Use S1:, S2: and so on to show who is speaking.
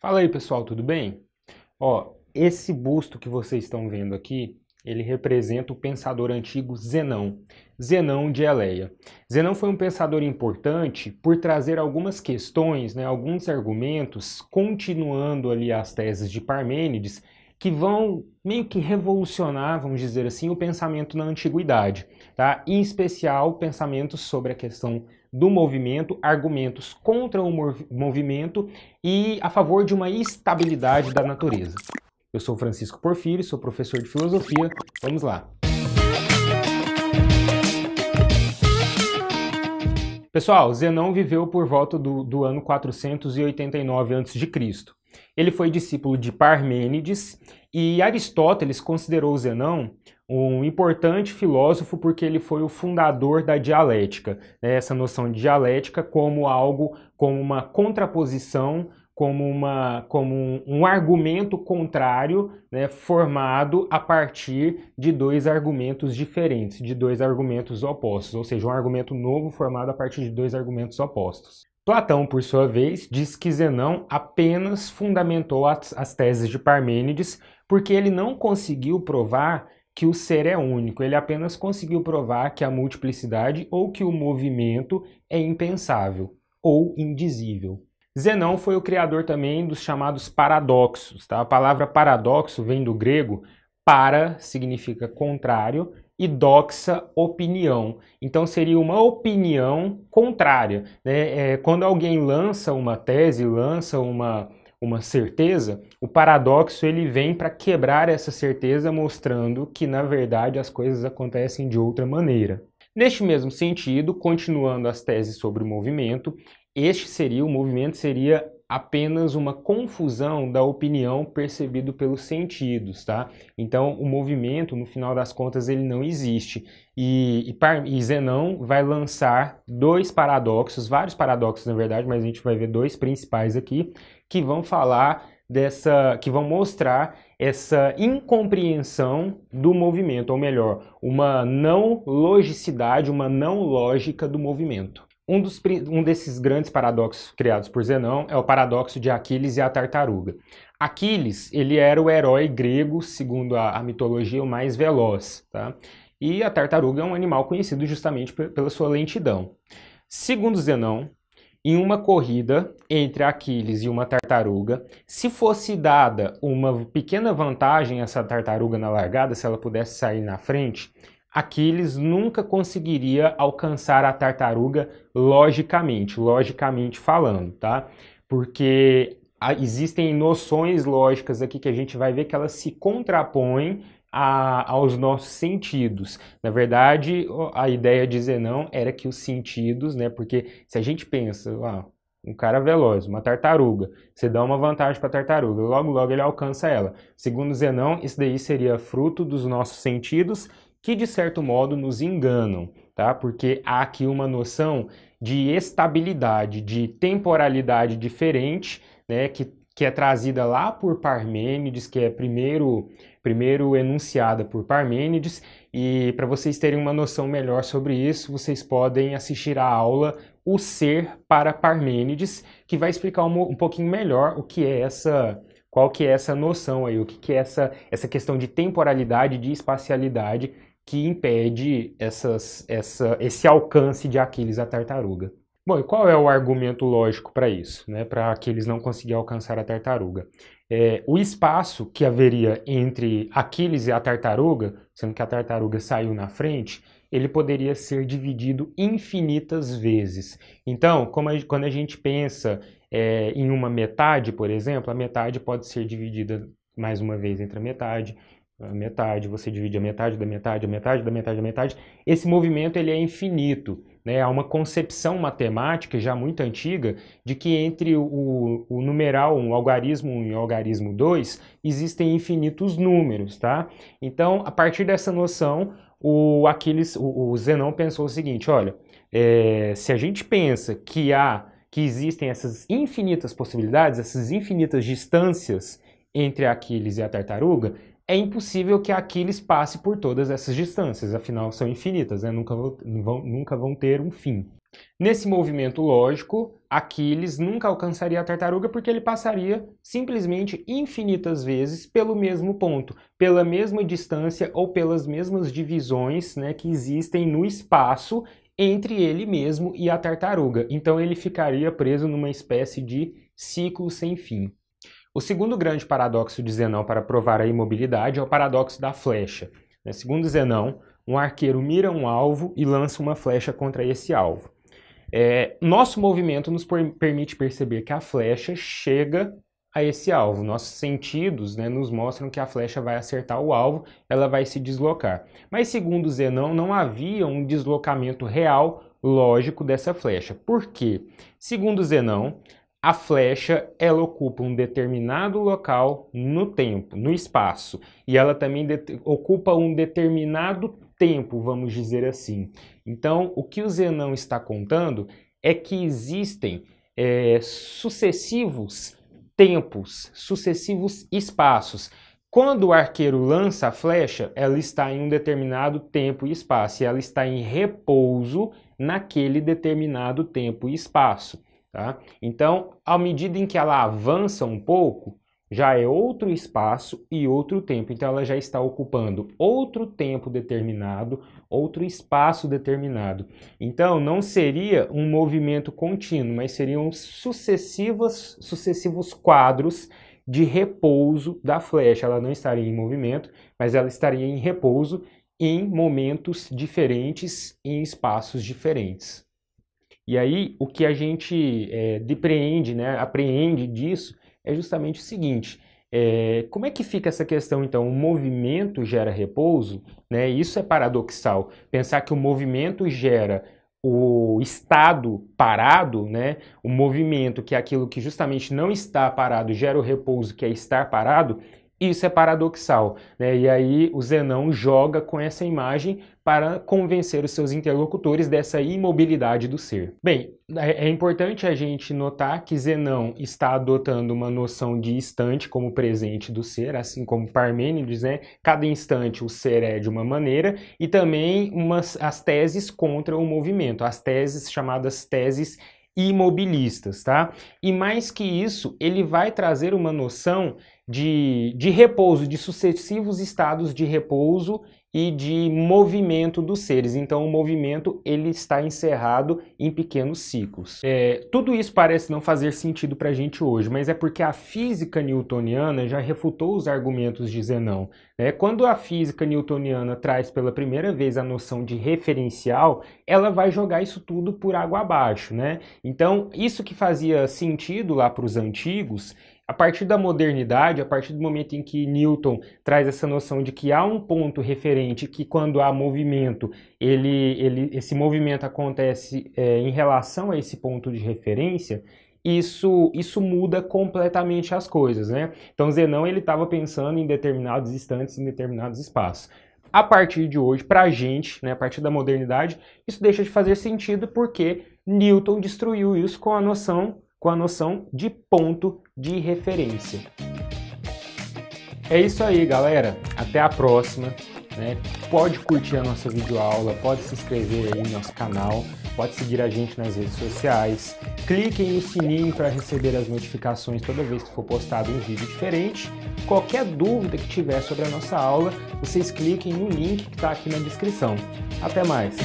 S1: Fala aí, pessoal, tudo bem? Ó, esse busto que vocês estão vendo aqui, ele representa o pensador antigo Zenão, Zenão de Eleia. Zenão foi um pensador importante por trazer algumas questões, né, alguns argumentos, continuando ali as teses de Parmênides, que vão meio que revolucionar, vamos dizer assim, o pensamento na antiguidade, tá? Em especial, pensamentos sobre a questão do movimento, argumentos contra o movimento e a favor de uma estabilidade da natureza. Eu sou Francisco Porfírio, sou professor de filosofia. Vamos lá. Pessoal, Zenão viveu por volta do ano 489 a.C. Ele foi discípulo de Parmênides e Aristóteles considerou Zenão um importante filósofo porque ele foi o fundador da dialética, né? Essa noção de dialética como algo, como uma contraposição, como um argumento contrário, né, formado a partir de dois argumentos diferentes, de dois argumentos opostos, ou seja, um argumento novo formado a partir de dois argumentos opostos. Platão, por sua vez, diz que Zenão apenas fundamentou as teses de Parmênides porque ele não conseguiu provar que o ser é único, ele apenas conseguiu provar que a multiplicidade ou que o movimento é impensável ou indizível. Zenão foi o criador também dos chamados paradoxos, tá? A palavra paradoxo vem do grego, para significa contrário e doxa, opinião. Então seria uma opinião contrária, né? Quando alguém lança uma tese, lança uma certeza, o paradoxo ele vem para quebrar essa certeza, mostrando que na verdade as coisas acontecem de outra maneira. Neste mesmo sentido, continuando as teses sobre o movimento, o movimento seria apenas uma confusão da opinião percebido pelos sentidos, tá? Então, o movimento, no final das contas, ele não existe. E Zenão vai lançar dois paradoxos, vários paradoxos, na verdade, mas a gente vai ver dois principais aqui, que vão falar que vão mostrar essa incompreensão do movimento, ou melhor, uma não logicidade, uma não lógica do movimento. Um desses grandes paradoxos criados por Zenão é o paradoxo de Aquiles e a tartaruga. Aquiles, ele era o herói grego, segundo a mitologia, o mais veloz, tá? E a tartaruga é um animal conhecido justamente pela sua lentidão. Segundo Zenão, em uma corrida entre Aquiles e uma tartaruga, se fosse dada uma pequena vantagem a essa tartaruga na largada, se ela pudesse sair na frente, Aquiles nunca conseguiria alcançar a tartaruga logicamente falando, tá? Porque existem noções lógicas aqui que a gente vai ver que elas se contrapõem aos nossos sentidos. Na verdade, a ideia de Zenão era que os sentidos, né? Porque se a gente pensa, um cara veloz, uma tartaruga, você dá uma vantagem para a tartaruga, logo ele alcança ela. Segundo Zenão, isso daí seria fruto dos nossos sentidos que de certo modo nos enganam, tá? Porque há aqui uma noção de estabilidade, de temporalidade diferente, né? Que é trazida lá por Parmênides, que é primeiro enunciada por Parmênides, e para vocês terem uma noção melhor sobre isso, vocês podem assistir a aula O Ser para Parmênides, que vai explicar um pouquinho melhor qual que é essa noção aí, o que é essa questão de temporalidade, de espacialidade que impede esse alcance de Aquiles à tartaruga. Bom, e qual é o argumento lógico para isso, né? Para Aquiles não conseguir alcançar a tartaruga? O espaço que haveria entre Aquiles e a tartaruga, sendo que a tartaruga saiu na frente, ele poderia ser dividido infinitas vezes. Então, quando a gente pensa em uma metade, por exemplo, a metade pode ser dividida mais uma vez entre a metade, você divide a metade da metade, a metade da metade da metade. Esse movimento ele é infinito, né? Há uma concepção matemática já muito antiga de que entre o numeral 1, o algarismo 1 e o algarismo 2, existem infinitos números, tá? Então, a partir dessa noção, o Zenão pensou o seguinte, olha, se a gente pensa que existem essas infinitas possibilidades, essas infinitas distâncias entre Aquiles e a tartaruga, é impossível que Aquiles passe por todas essas distâncias, afinal são infinitas, né? Nunca vão ter um fim. Nesse movimento lógico, Aquiles nunca alcançaria a tartaruga porque ele passaria simplesmente infinitas vezes pelo mesmo ponto, pela mesma distância ou pelas mesmas divisões, né, que existem no espaço entre ele mesmo e a tartaruga. Então ele ficaria preso numa espécie de ciclo sem fim. O segundo grande paradoxo de Zenão para provar a imobilidade é o paradoxo da flecha. Segundo Zenão, um arqueiro mira um alvo e lança uma flecha contra esse alvo. Nosso movimento nos permite perceber que a flecha chega a esse alvo. Nossos sentidos, né, nos mostram que a flecha vai acertar o alvo, ela vai se deslocar. Mas segundo Zenão, não havia um deslocamento real, lógico, dessa flecha. Por quê? Segundo Zenão, a flecha, ela ocupa um determinado local no tempo, no espaço, e ela também ocupa um determinado tempo, vamos dizer assim. Então, o que o Zenão está contando é que existem sucessivos tempos, sucessivos espaços. Quando o arqueiro lança a flecha, ela está em um determinado tempo e espaço, e ela está em repouso naquele determinado tempo e espaço. Tá? Então, à medida em que ela avança um pouco, já é outro espaço e outro tempo. Então, ela já está ocupando outro tempo determinado, outro espaço determinado. Então, não seria um movimento contínuo, mas seriam sucessivos quadros de repouso da flecha. Ela não estaria em movimento, mas ela estaria em repouso em momentos diferentes, em espaços diferentes. E aí, o que a gente depreende, né, apreende disso, é justamente o seguinte, como é que fica essa questão, então? O movimento gera repouso, né? Isso é paradoxal. Pensar que o movimento gera o estado parado, né? O movimento, que é aquilo que justamente não está parado, gera o repouso, que é estar parado, isso é paradoxal, né? E aí o Zenão joga com essa imagem para convencer os seus interlocutores dessa imobilidade do ser. Bem, é importante a gente notar que Zenão está adotando uma noção de instante como presente do ser, assim como Parmênides, né? Cada instante o ser é de uma maneira, e também as teses contra o movimento, as teses chamadas teses imobilistas, tá? E mais que isso, ele vai trazer uma noção de repouso, de sucessivos estados de repouso e de movimento dos seres. Então, o movimento ele está encerrado em pequenos ciclos. Tudo isso parece não fazer sentido para a gente hoje, mas é porque a física newtoniana já refutou os argumentos de Zenão. Quando a física newtoniana traz pela primeira vez a noção de referencial, ela vai jogar isso tudo por água abaixo, né? Então, isso que fazia sentido lá para os antigos, a partir da modernidade, a partir do momento em que Newton traz essa noção de que há um ponto referente, que quando há movimento, esse movimento acontece em relação a esse ponto de referência, isso muda completamente as coisas, né? Então Zenão ele estava pensando em determinados instantes, em determinados espaços. A partir de hoje, para a gente, né, a partir da modernidade, isso deixa de fazer sentido porque Newton destruiu isso com a noção de ponto de referência. É isso aí, galera. Até a próxima, né? Pode curtir a nossa videoaula, pode se inscrever aí no nosso canal, pode seguir a gente nas redes sociais. Cliquem no sininho para receber as notificações toda vez que for postado um vídeo diferente. Qualquer dúvida que tiver sobre a nossa aula, vocês cliquem no link que está aqui na descrição. Até mais!